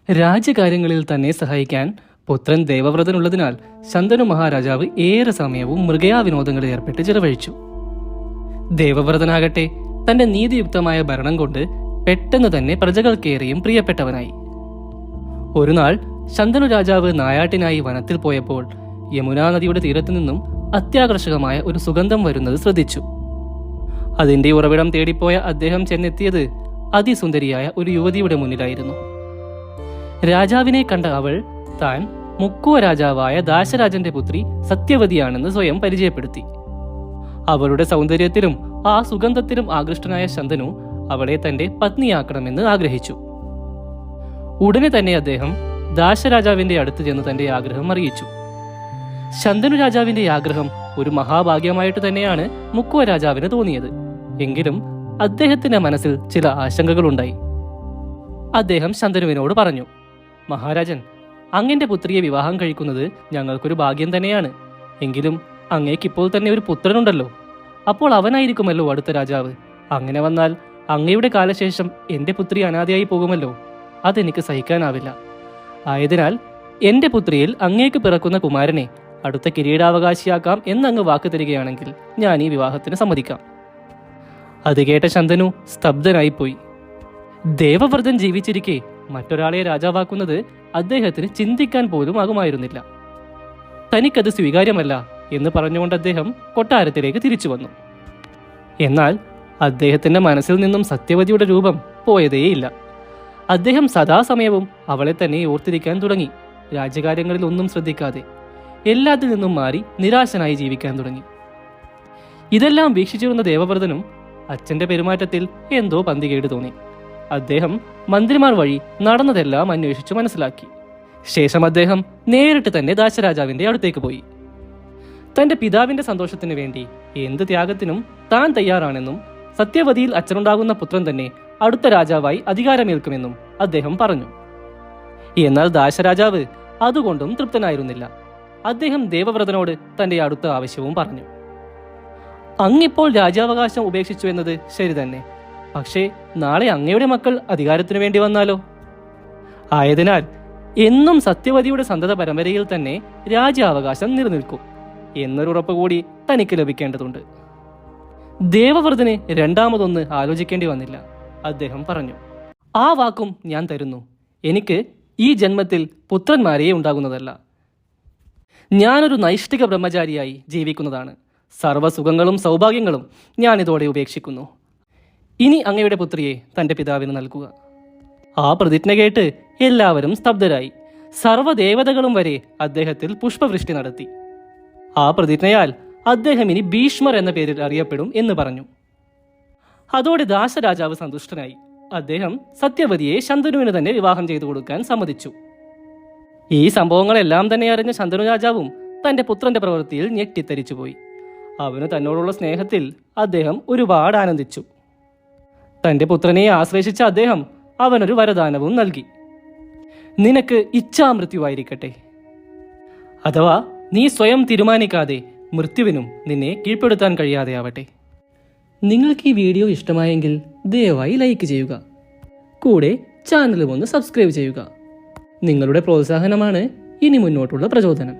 രാജ്യകാര്യങ്ങളിൽ തന്നെ സഹായിക്കാൻ പുത്രൻ ദേവവ്രതനുള്ളതിനാൽ ശന്തനു മഹാരാജാവ് ഏറെ സമയവും മൃഗയാവിനോദങ്ങളിൽ ഏർപ്പെട്ട് ചിലവഴിച്ചു. ദേവവ്രതനാകട്ടെ തന്റെ നീതിയുക്തമായ ഭരണം കൊണ്ട് പെട്ടെന്ന് തന്നെ പ്രജകൾക്കേറെയും പ്രിയപ്പെട്ടവനായി. ഒരു നാൾ ശന്തനു രാജാവ് നായാട്ടിനായി വനത്തിൽ പോയപ്പോൾ യമുനാ നദിയുടെ തീരത്തു നിന്നും അത്യാകർഷകമായ ഒരു സുഗന്ധം വരുന്നത് ശ്രദ്ധിച്ചു. അതിന്റെ ഉറവിടം തേടിപ്പോയ അദ്ദേഹം ചെന്നെത്തിയത് അതിസുന്ദരിയായ ഒരു യുവതിയുടെ മുന്നിലായിരുന്നു. രാജാവിനെ കണ്ട അവൾ താൻ മുക്കുവ രാജാവായ ദാശരാജന്റെ പുത്രി സത്യവതിയാണെന്ന് സ്വയം പരിചയപ്പെടുത്തി. അവളുടെ സൗന്ദര്യത്തിലും ആ സുഗന്ധത്തിലും ആകൃഷ്ടനായ ശന്തനു അവളെ തന്റെ പത്നിയാക്കണമെന്ന് ആഗ്രഹിച്ചു. ഉടനെ തന്നെ അദ്ദേഹം ദാശരാജാവിന്റെ അടുത്ത് ചെന്ന് തന്റെ ആഗ്രഹം അറിയിച്ചു. ശന്തനു രാജാവിന്റെ ആഗ്രഹം ഒരു മഹാഭാഗ്യമായിട്ട് തന്നെയാണ് മുക്കുവ രാജാവിന് തോന്നിയത്. എങ്കിലും അദ്ദേഹത്തിന്റെ മനസ്സിൽ ചില ആശങ്കകളുണ്ടായി. അദ്ദേഹം ശന്തനുവിനോട് പറഞ്ഞു, മഹാരാജൻ, അങ്ങന്റെ പുത്രിയെ വിവാഹം കഴിക്കുന്നത് ഞങ്ങൾക്കൊരു ഭാഗ്യം തന്നെയാണ്. എങ്കിലും അങ്ങേക്കിപ്പോൾ തന്നെ ഒരു പുത്രനുണ്ടല്ലോ. അപ്പോൾ അവനായിരിക്കുമല്ലോ അടുത്ത രാജാവ്. അങ്ങനെ വന്നാൽ അങ്ങയുടെ കാലശേഷം എന്റെ പുത്രി അനാഥയായി പോകുമല്ലോ. അതെനിക്ക് സഹിക്കാനാവില്ല. ആയതിനാൽ എന്റെ പുത്രിയിൽ അങ്ങേക്ക് പിറക്കുന്ന കുമാരനെ അടുത്ത കിരീടാവകാശിയാക്കാം എന്നങ്ങ് വാക്ക് തരികയാണെങ്കിൽ ഞാൻ ഈ വിവാഹത്തിന് സമ്മതിക്കാം. അത് കേട്ട ശന്തനു സ്തബ്ധനായിപ്പോയി. ദേവവ്രതൻ ജീവിച്ചിരിക്കെ മറ്റൊരാളെ രാജാവാക്കുന്നത് അദ്ദേഹത്തിന് ചിന്തിക്കാൻ പോലും ആകുമായിരുന്നില്ല. തനിക്കത് സ്വീകാര്യമല്ല എന്ന് പറഞ്ഞുകൊണ്ട് അദ്ദേഹം കൊട്ടാരത്തിലേക്ക് തിരിച്ചു വന്നു. എന്നാൽ അദ്ദേഹത്തിന്റെ മനസ്സിൽ നിന്നും സത്യവതിയുടെ രൂപം പോയതേയില്ല. അദ്ദേഹം സദാസമയവും അവളെ തന്നെ ഓർത്തിരിക്കാൻ തുടങ്ങി. രാജ്യകാര്യങ്ങളിൽ ഒന്നും ശ്രദ്ധിക്കാതെ എല്ലാത്തിൽ നിന്നും മാറി നിരാശനായി ജീവിക്കാൻ തുടങ്ങി. ഇതെല്ലാം വീക്ഷിച്ചിരുന്ന ദേവവ്രതനും അച്ഛന്റെ പെരുമാറ്റത്തിൽ എന്തോ പന്തികേട് തോന്നി. അദ്ദേഹം മന്ത്രിമാർ വഴി നടന്നതെല്ലാം അന്വേഷിച്ചു മനസ്സിലാക്കി. ശേഷം അദ്ദേഹം നേരിട്ട് തന്നെ ദാശരാജാവിന്റെ അടുത്തേക്ക് പോയി. തന്റെ പിതാവിന്റെ സന്തോഷത്തിന് വേണ്ടി എന്ത് ത്യാഗത്തിനും താൻ തയ്യാറാണെന്നും സത്യവതിയിൽ അച്ഛനുണ്ടാകുന്ന പുത്രൻ തന്നെ അടുത്ത രാജാവായി അധികാരമേൽക്കുമെന്നും അദ്ദേഹം പറഞ്ഞു. എന്നാൽ ദാശരാജാവ് അതുകൊണ്ടും തൃപ്തനായിരുന്നില്ല. അദ്ദേഹം ദേവവ്രതനോട് തന്റെ അടുത്ത ആവശ്യവും പറഞ്ഞു. അങ്ങിപ്പോൾ രാജ്യാവകാശം ഉപേക്ഷിച്ചു എന്നത് ശരി തന്നെ. പക്ഷേ നാളെ അങ്ങയുടെ മക്കൾ അധികാരത്തിനു വേണ്ടി വന്നാലോ? ആയതിനാൽ എന്നും സത്യവതിയുടെ സന്തത പരമ്പരയിൽ തന്നെ രാജ്യാവകാശം നിലനിൽക്കും എന്നൊരുറപ്പ് കൂടി തനിക്ക് ലഭിക്കേണ്ടതുണ്ട്. ദേവവ്രതന് രണ്ടാമതൊന്ന് ആലോചിക്കേണ്ടി വന്നില്ല. അദ്ദേഹം പറഞ്ഞു, ആ വാക്കും ഞാൻ തരുന്നു. എനിക്ക് ഈ ജന്മത്തിൽ പുത്രന്മാരേ ഉണ്ടാകുന്നതല്ല. ഞാനൊരു നൈഷ്ഠിക ബ്രഹ്മചാരിയായി ജീവിക്കുന്നതാണ്. സർവ്വസുഖങ്ങളും സൗഭാഗ്യങ്ങളും ഞാനിതോടെ ഉപേക്ഷിക്കുന്നു. ഇനി അങ്ങയുടെ പുത്രിയെ തന്റെ പിതാവിന് നൽകുക. ആ പ്രതിജ്ഞ കേട്ട് എല്ലാവരും സ്തബ്ധരായി. സർവ്വദേവതകളും വരെ അദ്ദേഹത്തിൽ പുഷ്പവൃഷ്ടി നടത്തി. ആ പ്രതിജ്ഞയാൽ അദ്ദേഹം ഇനി ഭീഷ്മർ എന്ന പേരിൽ അറിയപ്പെടും എന്ന് പറഞ്ഞു. അതോടെ ദാശരാജാവ് സന്തുഷ്ടനായി. അദ്ദേഹം സത്യവതിയെ ശന്തനുവിന് തന്നെ വിവാഹം ചെയ്തു കൊടുക്കാൻ സമ്മതിച്ചു. ഈ സംഭവങ്ങളെല്ലാം തന്നെ അറിഞ്ഞ ശന്തനു രാജാവും തന്റെ പുത്രന്റെ പ്രവൃത്തിയിൽ ഞെട്ടിത്തരിച്ചുപോയി. അവന് തന്നോടുള്ള സ്നേഹത്തിൽ അദ്ദേഹം ഒരുപാട് ആനന്ദിച്ചു. തന്റെ പുത്രനെ ആശ്ലേഷിച്ച അദ്ദേഹം അവനൊരു വരദാനവും നൽകി. നിനക്ക് ഇച്ഛാമൃത്യുവായിരിക്കട്ടെ. അഥവാ നീ സ്വയം തീരുമാനിക്കാതെ മൃത്യുവിനും നിന്നെ കീഴ്പ്പെടുത്താൻ കഴിയാതെയാവട്ടെ. നിങ്ങൾക്ക് ഈ വീഡിയോ ഇഷ്ടമായെങ്കിൽ ദയവായി ലൈക്ക് ചെയ്യുക. കൂടെ ചാനലും ഒന്ന് സബ്സ്ക്രൈബ് ചെയ്യുക. നിങ്ങളുടെ പ്രോത്സാഹനമാണ് ഇനി മുന്നോട്ടുള്ള പ്രചോദനം.